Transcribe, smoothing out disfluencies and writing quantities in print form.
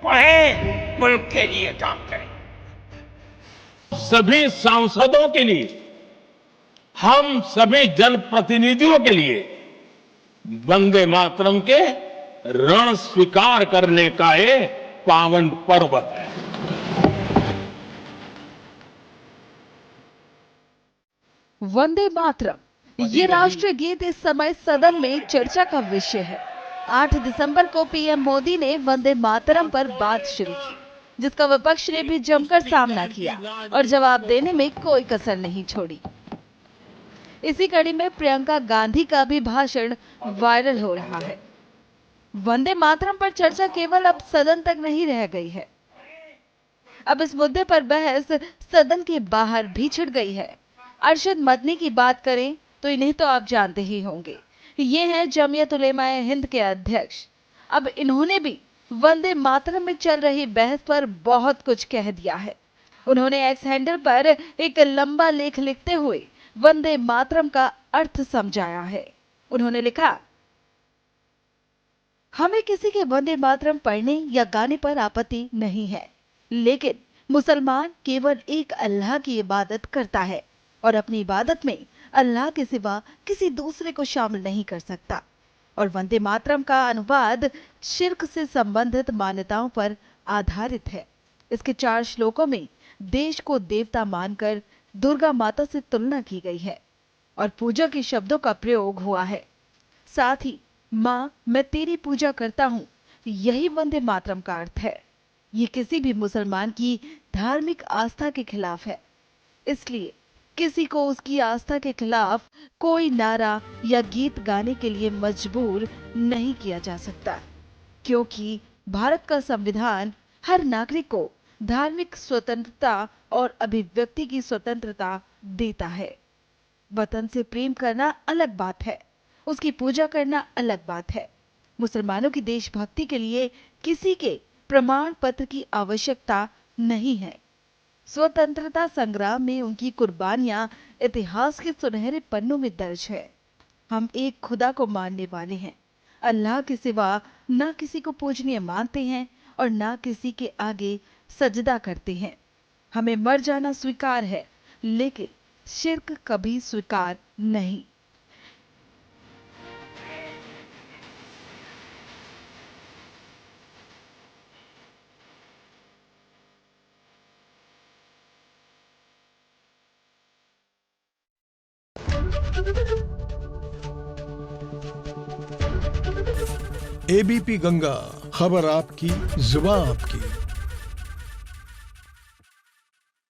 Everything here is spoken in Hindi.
वही मुल्क के लिए काम करें। सभी सांसदों के लिए, हम सभी जनप्रतिनिधियों के लिए वंदे मातरम के ऋण स्वीकार करने का ये पावन पर्व है। वंदे मातरम ये राष्ट्रीय गीत इस समय सदन में चर्चा का विषय है। 8 दिसंबर को पीएम मोदी ने वंदे मातरम पर बात शुरू की, जिसका विपक्ष ने भी जमकर सामना किया और जवाब देने में कोई कसर नहीं छोड़ी। इसी कड़ी में प्रियंका गांधी का भी भाषण वायरल हो रहा है। वंदे मातरम पर चर्चा केवल अब सदन तक नहीं रह गई है, अब इस मुद्दे पर बहस सदन के बाहर भी छिड़ गई है। अरशद मदनी की बात करें तो इन्हें तो आप जानते ही होंगे, ये हैं जमीयत उलेमाए हिंद के अध्यक्ष। अब इन्होंने भी वंदे मातरम में चल रही बहस पर बहुत कुछ कह दिया है। उन्होंने एक्स हैंडल पर एक लंबा लेख लिखते हुए वंदे मातरम का अर्थ समझाया है। उन्होंने लिखा, हमें किसी के वंदे मातरम पढ़ने या गाने पर आपत्ति नहीं है, लेकिन मुसलमान केवल एक अल्लाह की इबादत करता है और अपनी इबादत में अल्लाह के सिवा किसी दूसरे को शामिल नहीं कर सकता। और वंदे मातरम का अनुवाद शिर्क से संबंधित मान्यताओं पर आधारित है। इसके 4 श्लोकों में देश को देवता मानकर दुर्गा माता से तुलना की गई है और पूजा के शब्दों का प्रयोग हुआ है। साथ ही माँ मैं तेरी पूजा करता हूँ, यही वंदे मातरम का अर्थ है। ये किसी भी मुसलमान की धार्मिक आस्था के खिलाफ है, इसलिए किसी को उसकी आस्था के खिलाफ कोई नारा या गीत गाने के लिए मजबूर नहीं किया जा सकता, क्योंकि भारत का संविधान हर नागरिक को धार्मिक स्वतंत्रता और अभिव्यक्ति की स्वतंत्रता देता है। वतन से प्रेम करना अलग बात है, उसकी पूजा करना अलग बात है। मुसलमानों की देशभक्ति के लिए किसी के प्रमाण पत्र की आवश्यकता नहीं है। स्वतंत्रता संग्राम में उनकी कुर्बानियां इतिहास के सुनहरे पन्नों में दर्ज है। हम एक खुदा को मानने वाले हैं, अल्लाह के सिवा ना किसी को पूजनीय मानते हैं और ना किसी के आगे सजदा करते हैं। हमें मर जाना स्वीकार है, लेकिन शिर्क कभी स्वीकार नहीं। एबीपी गंगा, खबर आपकी, जुबान आपकी।